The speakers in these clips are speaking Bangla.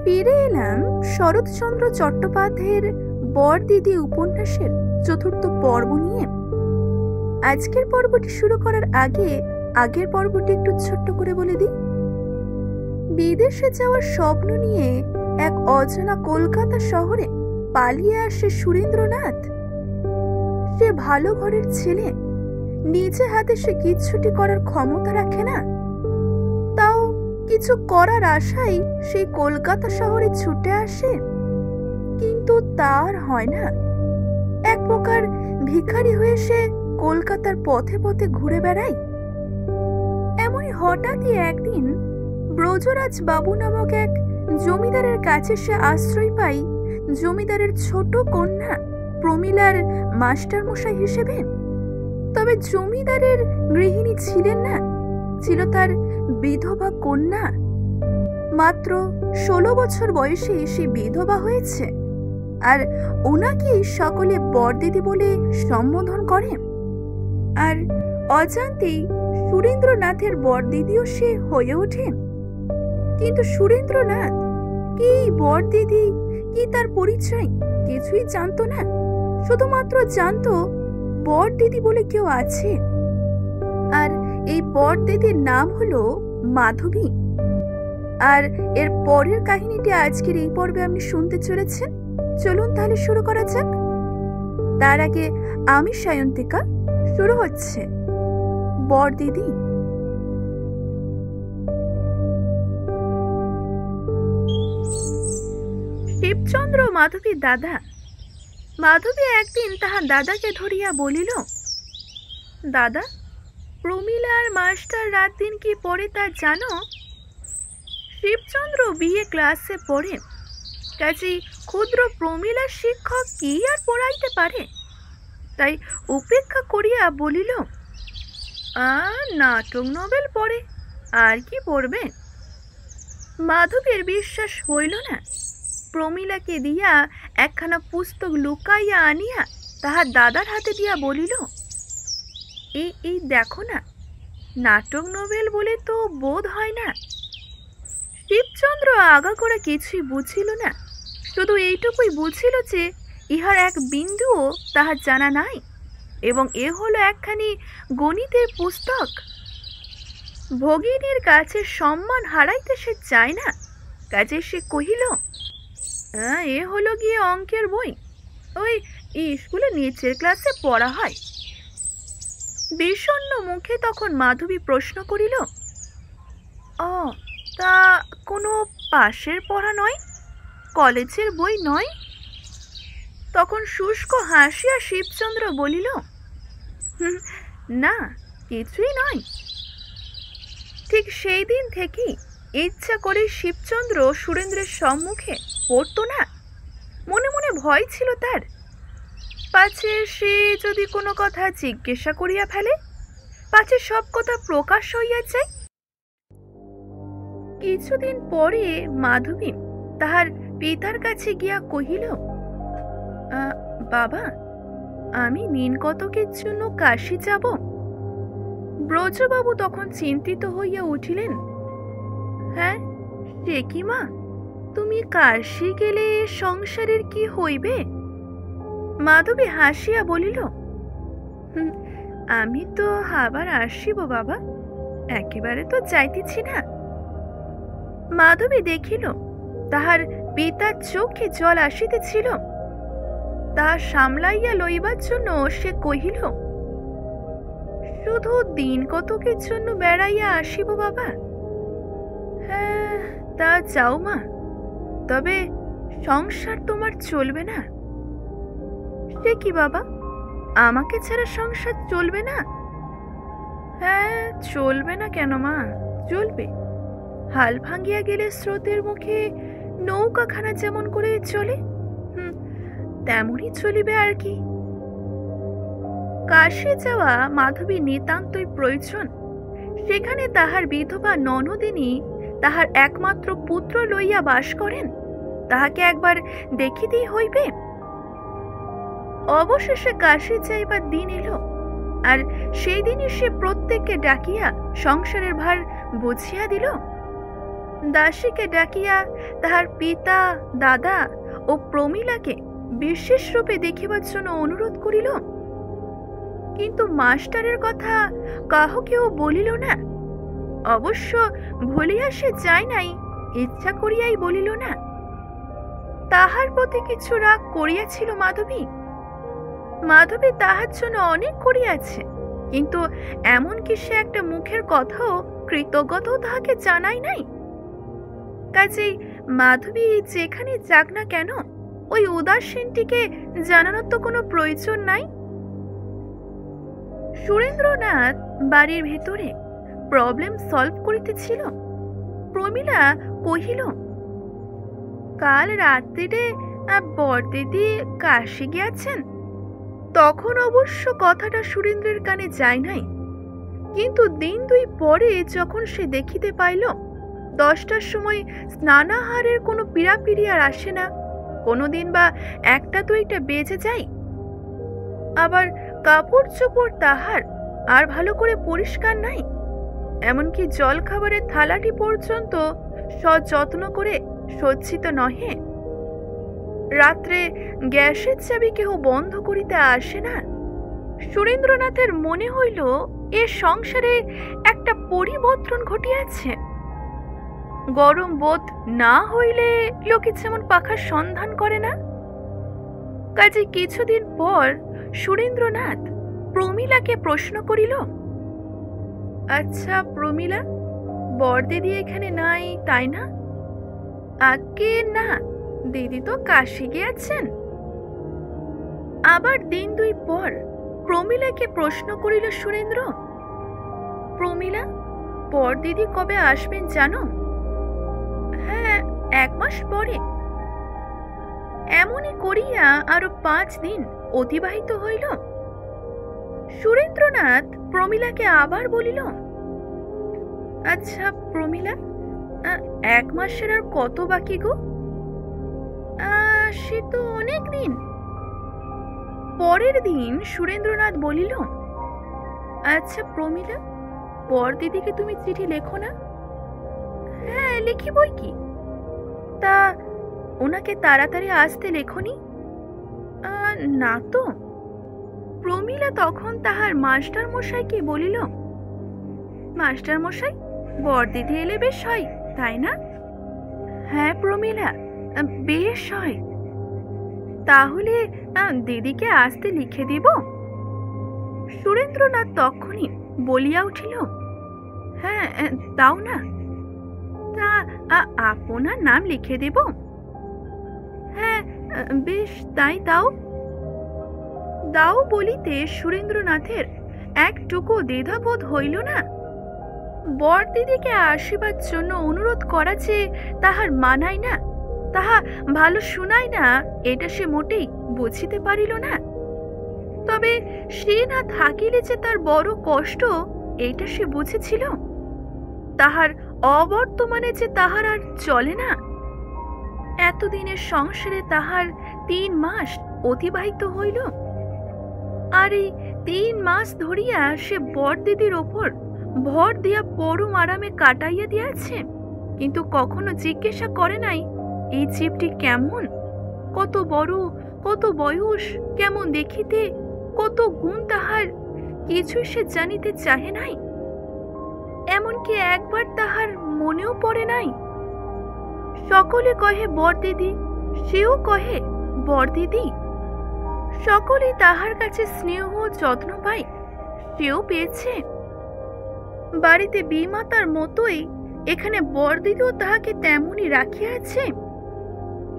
ফিরে এলাম শরৎচন্দ্র চট্টোপাধ্যায়ের বরদিদি উপন্যাসের চতুর্থ পর্ব নিয়ে। আজকের পর্বটি শুরু করার আগে আগের পর্বটি একটু ছোট্ট করে বলে দিই। বিদেশে যাওয়ার স্বপ্ন নিয়ে এক অজানা কলকাতা শহরে পালিয়ে আসে সুরেন্দ্রনাথ। সে ভালো ঘরের ছেলে, নিজে হাতে সে কিচ্ছুটি করার ক্ষমতা রাখে না, তাও কিছু করার আশায় সেই কলকাতা শহরে ছুটে আসে। কিন্তু তার হয় না। এক প্রকার ভিখারি হয়ে সে কলকাতার পথে পথে ঘুরে বেড়ায়। এমনই হঠাৎই একদিন ব্রজরাজ বাবু নামক এক জমিদারের কাছে সে আশ্রয় পায় জমিদারের ছোট কন্যা প্রমীলার মাস্টার মশাই হিসেবে। তবে জমিদারের গৃহিণী ছিলেন না, ছিল তার বিধবা কন্যা। মাত্র 16 বছর বয়সে সে বিধবা হয়েছে, আর ওনাকে সকলে বরদিদি বলে সম্বোধন করে। আর অজান্তেই সুরেন্দ্রনাথের বরদিদিও সে হয়ে ওঠে। কিন্তু সুরেন্দ্রনাথ কি বরদিদি, কি তার পরিচয় কিছুই জানতো না। শুধুমাত্র জানতো বরদিদি বলে কেউ আছে, আর এই বরদিদির নাম হলো মাধবী। আর এর পরের কাহিনীটি আজকের এই পর্বে আপনি শুনতে চলেছেন। চলুন তাহলে শুরু করা যাক। তার আগে আমি সায়ন্তিকা, শুরু হচ্ছে বরদিদি। শিবচন্দ্র মাধবীর দাদা। মাধবী একদিন তাহার দাদাকে ধরিয়া বলিল, দাদা, প্রমীলার মাস্টার রাত দিন কি পড়ে তা জানো? শিবচন্দ্র বিএ ক্লাসে পড়ে, কাজেই ক্ষুদ্র প্রমীলার শিক্ষক কি আর পড়াইতে পারে? তাই উপেক্ষা করিয়া বলিল, নাটক নভেল পড়ে, আর কি পড়বে? মাধবীর বিশ্বাস হইল না। প্রমীলাকে দিয়া একখানা পুস্তক লুকাইয়া আনিয়া তাহার দাদার হাতে দিয়া বলিল, এই দেখো না, নাটক নভেল বলে তো বোধ হয় না। শিবচন্দ্র আগা করে কিছুই বুঝিল না, শুধু এইটুকুই বুঝিল যে ইহার এক বিন্দুও তাহার জানা নাই, এবং এ হলো একখানি গণিতের পুস্তক। ভগিনীর কাছে সম্মান হারাইতে সে চায় না, কাজে সে কহিল, এ হলো গিয়ে অঙ্কের বই, ওই স্কুলে নিচের ক্লাসে পড়া হয়। বিষণ্ণ মুখে তখন মাধবী প্রশ্ন করিল, তা কোনো পাশের পড়া নয়, কলেজের বই নয়? তখন শুষ্ক হাসিয়া শিবচন্দ্র বলিল, না, কিছুই নয়। ঠিক সেই দিন থেকেই ইচ্ছা করে শিবচন্দ্র সুরেন্দ্রের সম্মুখে পড়ত না। মনে মনে ভয় ছিল তার, পাছে সে যদি কোনো কথা জিজ্ঞাসা করিয়া ফেলে, পাছে সব কথা প্রকাশ হইয়া যায়। কিছুদিন পরে মাধবী তাহার পিতার কাছে গিয়া কহিল, বাবা, আমি নীনকতকের জন্য কাশী যাব। ব্রজবাবু তখন চিন্তিত হইয়া উঠিলেন, হ্যাঁ, সে কি মা, তুমি কাশী গেলে সংসারের কি হইবে? মাধবী হাসিয়া বলিল, আমি তো আবার আসিব বাবা, একেবারে তো যাইতেছি না। মাধবী দেখিল তাহার পিতার চোখে জল আসিতেছিল। তাহা সামলাইয়া লইবার জন্য সে কহিল, শুধু দিন কতকের জন্য বেড়াইয়া আসিব বাবা। হ্যাঁ, তা যাও মা, তবে সংসার তোমার চলবে না। সে কি বাবা, আমাকে ছাড়া সংসার চলবে না? হ্যাঁ, চলবে না কেন মা, চলবে। হাল ভাঙ্গিয়া গেলে স্রোতের মুখে নৌকাখানা যেমন করে চলে, তেমনই চলিবে আর কি। কাশী যাওয়া মাধবী নিতান্তই প্রয়োজন। সেখানে তাহার বিধবা ননদিনী তাহার একমাত্র পুত্র লইয়া বাস করেন, তাহাকে একবার দেখিতেই হইবে। অবশেষে কাশী যাইবার দিন এলো, আর সেই দিনই সে প্রত্যেককে ডাকিয়া সংসারের ভার বুঝিয়া দিল। দাসীকে ডাকিয়া তাহার পিতা, দাদা ও প্রমীলাকে বিশেষ রূপে দেখিবার জন্য অনুরোধ করিল, কিন্তু মাস্টারের কথা কাহকেও বলিল না। অবশ্য ভুলিয়া সে যায় নাই, ইচ্ছা করিয়াই বলিল না। তাহার প্রতি কিছু রাগ করিয়াছিল মাধবী। মাধবী তাহার জন্য অনেক করিয়াছে, কিন্তু এমনকি সে একটা মুখের কথাও কৃতজ্ঞতাও তাহাকে জানাই নাই। কাজেই মাধবী যেখানে যাক না কেন, ওই উদাসীনটিকে জানানোর তো কোনো প্রয়োজন নাই। সুরেন্দ্রনাথ বাড়ির ভেতরে প্রবলেম সলভ করিতেছিল। প্রমীলা কহিল, কাল রাত্রিরে বরদিদি কাশী গিয়াছেন। তখন অবশ্য কথাটা সুরেন্দ্রের কানে যায় নাই, কিন্তু দিন দুই পরে যখন সে দেখিতে পাইল 10টার সময় স্নানাহারের কোনো পীড়াপিড়ি আর আসে না, কোনোদিন বা 1টা 2টা বেজে যায়। আবার কাপড় চোপড় তাহার আর ভালো করে পরিষ্কার নাই, এমনকি জল খাবারের থালাটি পর্যন্ত সযত্ন করে সজ্জিত নহে। রাত্রে গ্যাসের চাবি কেহ বন্ধ করিতে আসে না। সুরেন্দ্রনাথের মনে হইল এ সংসারে একটা পরিবর্তন ঘটিয়াছে। গরম বোধ না হইলে লোকে যেমন পাখার সন্ধান করে না। কাজে কিছুদিন পর সুরেন্দ্রনাথ প্রমীলাকে প্রশ্ন করিল, আচ্ছা প্রমীলা, বরদিদি এখানে নাই তাই না? আজ্ঞে না, দিদি তো কাশী গিয়াছেন। আবার দিন দুই পর প্রমীলাকে প্রশ্ন করিল সুরেন্দ্র, প্রমীলা, বরদিদি কবে আসবেন জানো? হ্যাঁ, 1 মাস পরে। এমনই করিয়া আরো 5 দিন অতিবাহিত হইল। সুরেন্দ্রনাথ প্রমীলাকে আবার বলিল, আচ্ছা প্রমীলা, 1 মাসের আর কত বাকি গো? সে তো অনেক দিন। পরের দিন সুরেন্দ্রনাথ বলিল, আচ্ছা প্রমীলা, বরদিদিকে তুমি চিঠি লেখো না? হ্যাঁ, লিখি বই কি। তা ওনাকে তাড়াতাড়ি আসতে লেখনি? না তো। প্রমীলা তখন তাহার মাস্টার মশাইকে বলিল, মাস্টার মশাই, বরদিদি এলে বেশ হয় তাই না? হ্যাঁ প্রমীলা, বেশ হয়। তাহলে দিদিকে আসতে লিখে দিব। সুরেন্দ্রনাথ তখনই বলিয়া উঠিল, হ্যাঁ দাও না। তা আপনার নাম লিখে দেব? হ্যাঁ বেশ, তাই দাও। দাও বলিতে সুরেন্দ্রনাথের একটুকু দ্বিধাবোধ হইল না। বরদিদিকে আসিবার জন্য অনুরোধ করা যে তাহার মানায় না, তাহা ভালো শুনায় না, এটা সে মোটেই বুঝিতে পারিল না। তবে সে না থাকিলে যে তার বড় কষ্ট, এইটা সে বুঝেছিল। তাহার অবর্তমানে যে তাহার আর চলে না। এতদিনের সংসারে তাহার 3 মাস অতিবাহিত হইল, আর এই 3 মাস ধরিয়া সে বরদিদির ওপর ভর দিয়া পরম আরামে কাটাইয়া দিয়াছে, কিন্তু কখনো জিজ্ঞাসা করে নাই এই জীবটি কেমন, কত বড়, কত বয়স, কেমন দেখিতে, কত গুণ তাহার, কিছুই সে জানিতে চাহে নাই। এমনকি একবার তাহার মনেও পড়ে নাই। সকলে কহে বরদিদি, সেও কহে বরদিদি। সকলেই তাহার কাছে স্নেহ যত্ন পায়, সেও পেয়েছে। বাড়িতে বিমাতার মতোই এখানে বরদিদিও তাহাকে তেমনই রাখিয়াছে।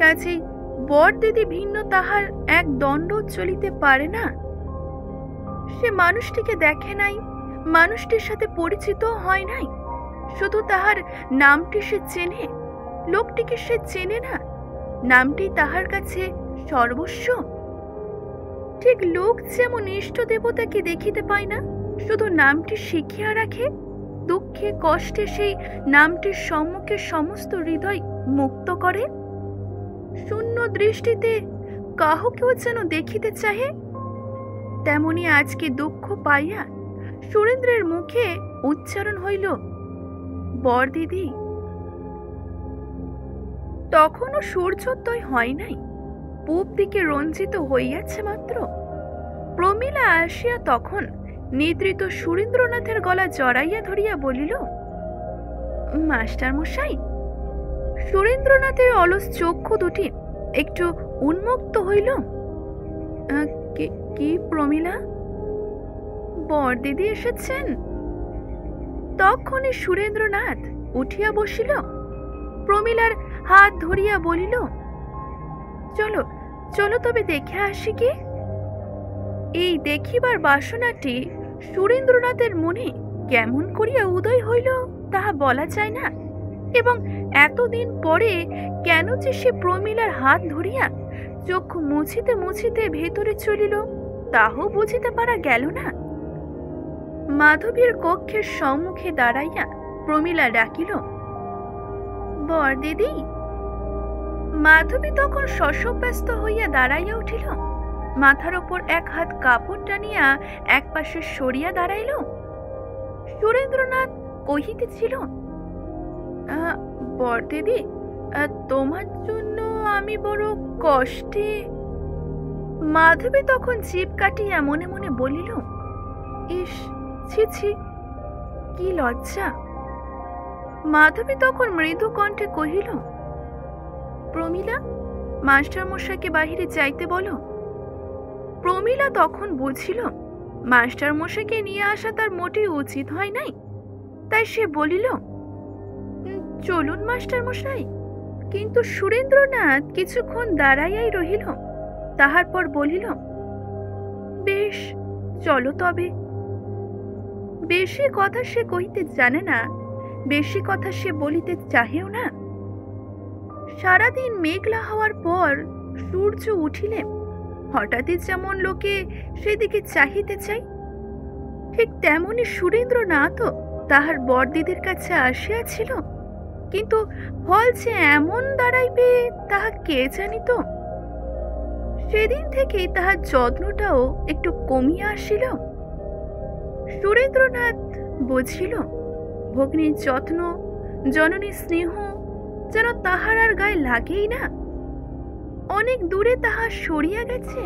কাজেই বরদিদি ভিন্ন তাহার এক দণ্ড চলিতে পারে না। সে মানুষটিকে দেখে নাই, মানুষটির সাথে পরিচিত হয় নাই, শুধু তাহার নামটি সে চেনে, লোকটিকে সে চেনে না। নামটি তাহার কাছে সর্বস্ব। ঠিক লোক যেমন ইষ্ট দেবতাকে দেখিতে পায় না, শুধু নামটি শিখিয়া রাখে, দুঃখে কষ্টে সেই নামটির সম্মুখে সমস্ত হৃদয় মুক্ত করে। শূন্য দৃষ্টিতে কাহকেও যেন দেখিতে চাহে, তেমনি আজকে দুঃখ পাইয়া সুরেন্দ্রের মুখে উচ্চারণ হইল, বরদিদি। তখনও সূর্যোদয় হয় নাই, পূব দিকে রঞ্জিত হইয়াছে মাত্র। প্রমীলা আসিয়া তখন নিদ্রিত সুরেন্দ্রনাথের গলা জড়াইয়া ধরিয়া বলিল, মাস্টার মশাই। সুরেন্দ্রনাথের অলস চক্ষু দুটি একটু উন্মুক্ত হইল। কি প্রমীলা? বরদিদি এসেছেন? তখনই সুরেন্দ্রনাথ উঠিয়া বসিল, প্রমীলার হাত ধরিয়া বলিল, চলো চলো তবে দেখে আসি কি। এই দেখিবার বাসনাটি সুরেন্দ্রনাথের মনে কেমন করিয়া উদয় হইল তাহা বলা যায় না, এবং এতদিন পরে কেন যে সে প্রমীলার হাত ধরিয়া চক্ষু মুছিতে মুছিতে ভেতরে চলিল তাহও বুঝিতে পারা গেল না। মাধবীর কক্ষের সম্মুখে দাঁড়াইয়া প্রমীলা ডাকিল, বরদিদি। মাধবী তখন শশব্যস্ত হইয়া দাঁড়াইয়া উঠিল, মাথার ওপর এক হাত কাপড় টানিয়া এক পাশে সরিয়া দাঁড়াইল। সুরেন্দ্রনাথ কহিতেছিল, বরদিদি, তোমার জন্য আমি বড় কষ্টে। মাধবী তখন জিভ কাটিয়া মনে মনে বলিল, ইস, ছি ছি, কি লজ্জা। মাধবী তখন মৃদু কণ্ঠে কহিল, প্রমীলা, মাস্টার মশাইকে বাহিরে যাইতে বলো। প্রমীলা তখন বুঝিল মাস্টার মশাইকে নিয়ে আসা তার মোটেই উচিত হয় নাই, তাই সে বলিল, চলুন মাস্টার মশাই। কিন্তু সুরেন্দ্রনাথ কিছুক্ষণ দাঁড়াইয়াই রহিল, তাহার পর বলিল, বেশ, চলো তবে। বেশি কথা সে কহিতে জানে না, বেশি কথা সে বলিতে চাহেও না। সারাদিন মেঘলা হওয়ার পর সূর্য উঠিলে হঠাৎই যেমন লোকে সেদিকে চাহিতে চাই, ঠিক তেমনি সুরেন্দ্রনাথও তাহার বরদিদির কাছে আসিয়াছিল, কিন্তু ফল যে এমন দাঁড়াইবে তাহা কে জানিত। সেদিন থেকেই তাহার যত্নটাও একটু কমিয়া আসিল। সুরেন্দ্রনাথ বুঝিল ভগ্নীর যত্ন, জননীর স্নেহ যেন তাহার আর গায়ে লাগেই না, অনেক দূরে তাহা সরিয়া গেছে।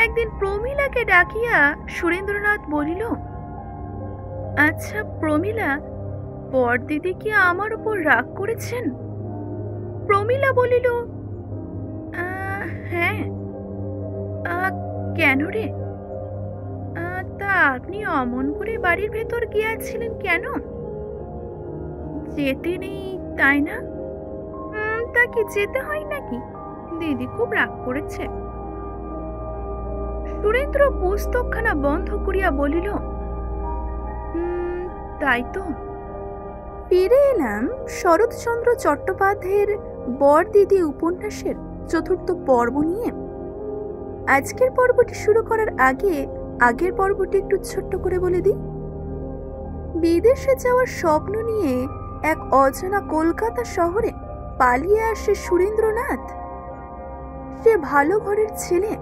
একদিন প্রমীলাকে ডাকিয়া সুরেন্দ্রনাথ বলিল, আচ্ছা প্রমীলা, বরদিদি কি আমার উপর রাগ করেছেন? প্রমীলা বলিল, হ্যাঁ। কেন রে? তা আপনি অমন করে বাড়ির ভেতর গিয়াছিলেন কেন? যেতে নেই তাই না? তা কি যেতে হয় নাকি? দিদি খুব রাগ করেছে। সুরেন্দ্র পুস্তকখানা বন্ধ করিয়া বলিল, তাই তো। ফিরে এলাম শরৎচন্দ্র চট্টোপাধ্যায়ের বরদিদি উপন্যাসের চতুর্থ পর্ব নিয়ে। আজকের পর্বটি শুরু করার আগে আগের পর্বটি একটু ছোট্ট করে বলে দিই। বিদেশে যাওয়ার স্বপ্ন নিয়ে এক অজানা কলকাতা শহরে পালিয়ে আসে সুরেন্দ্রনাথ। সে ভালো ঘরের ছেলে,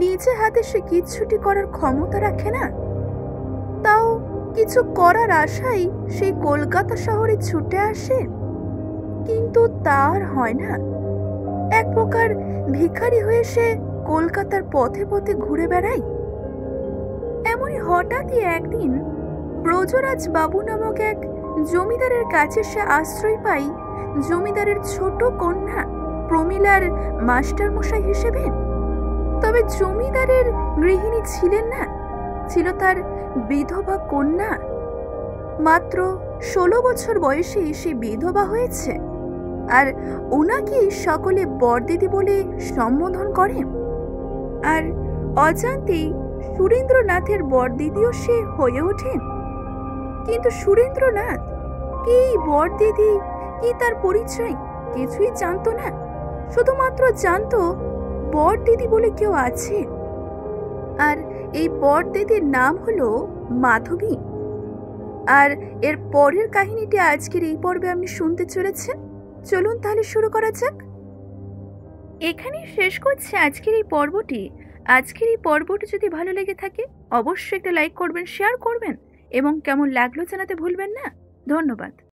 নিজে হাতে সে কিচ্ছুটি করার ক্ষমতা রাখে না, তাও কিছু করার আশায় সেই কলকাতা শহরে ছুটে আসে, কিন্তু তার হয় না। এক প্রকার ভিখারি হয়ে সে কলকাতার পথে পথে ঘুরে বেড়ায়। এমনই হঠাৎই একদিন ব্রজরাজ বাবু নামক এক জমিদারের কাছে সে আশ্রয় পাই, জমিদারের ছোট কন্যা প্রমীলার মাস্টার মশাই হিসেবে। তবে জমিদারের গৃহিণী ছিলেন না, ছিল তার বিধবা কন্যা। মাত্র 16 বছর বয়সে সে বিধবা হয়েছে, আর ওনাকেই সকলে বরদিদি বলে সম্বোধন করে। আর অজান্তেই সুরেন্দ্রনাথের বরদিদিও সে হয়ে ওঠে। কিন্তু সুরেন্দ্রনাথ কি বরদিদি, কি তার পরিচয় কিছুই জানতো না। শুধুমাত্র জানতো বরদিদি বলে কেউ আছে, আর এই বরদিদির নাম হলো মাধবী। আর এর পরের কাহিনীটি আজকের এই পর্বে আপনি শুনতে চলেছেন। চলুন তাহলে শুরু করা যাক। এখানেই শেষ করছি আজকের এই পর্বটি। আজকের এই পর্বটি যদি ভালো লেগে থাকে অবশ্যই একটা লাইক করবেন, শেয়ার করবেন এবং কেমন লাগলো জানাতে ভুলবেন না। ধন্যবাদ।